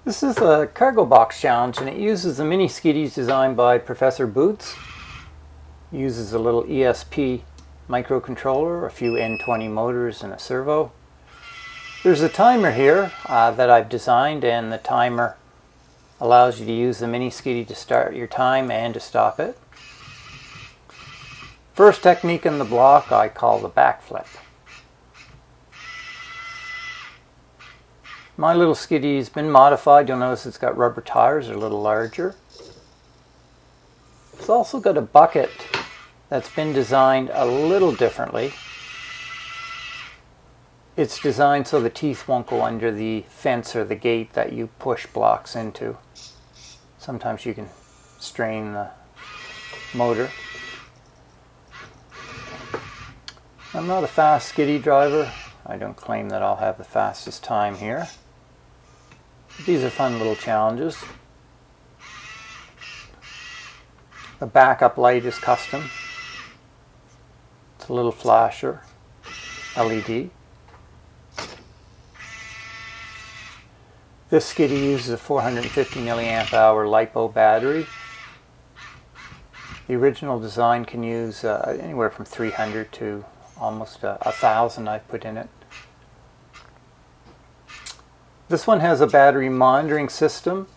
This is a cargo box challenge, and it uses the Mini-Skidis designed by Professor Boots. It uses a little ESP microcontroller, a few N20 motors, and a servo. There's a timer here that I've designed, and the timer allows you to use the Mini-Skidi to start your time and to stop it. First technique in the block I call the backflip. My little Skidi's been modified. You'll notice it's got rubber tires, they're a little larger. It's also got a bucket that's been designed a little differently. It's designed so the teeth won't go under the fence or the gate that you push blocks into. Sometimes you can strain the motor. I'm not a fast Skidi driver. I don't claim that I'll have the fastest time here. These are fun little challenges. The backup light is custom. It's a little flasher, LED. This Skidi uses a 450 milliamp hour LiPo battery. The original design can use anywhere from 300 to almost 1,000 I've put in it. This one has a battery monitoring system,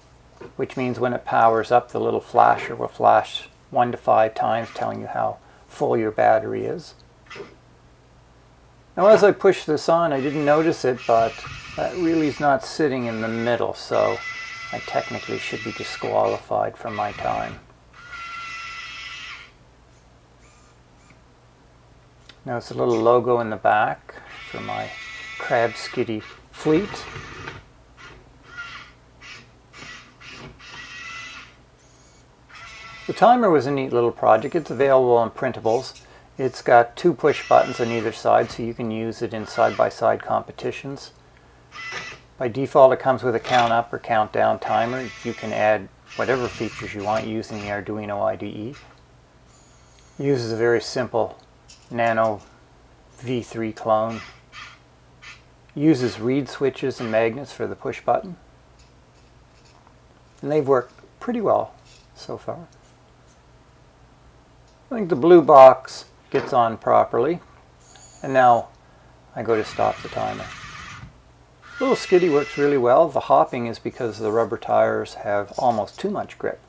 which means when it powers up, the little flasher will flash 1 to 5 times, telling you how full your battery is. Now, as I push this on, I didn't notice it, but that really is not sitting in the middle, so I technically should be disqualified from my time. Now, it's a little logo in the back for my Crab Skidi fleet. The timer was a neat little project. It's available on printables. It's got 2 push buttons on either side, so you can use it in side-by-side competitions. By default, it comes with a count up or count down timer. You can add whatever features you want using the Arduino IDE. It uses a very simple Nano V3 clone. It uses reed switches and magnets for the push button. And they've worked pretty well so far. I think the blue box gets on properly. And now I go to stop the timer. Little Skidi works really well. The hopping is because the rubber tires have almost too much grip.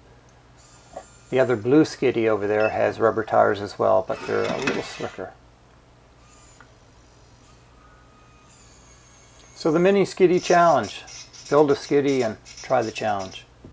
The other blue Skidi over there has rubber tires as well, but they're a little slicker. So the Mini-Skidi challenge. Build a Skidi and try the challenge.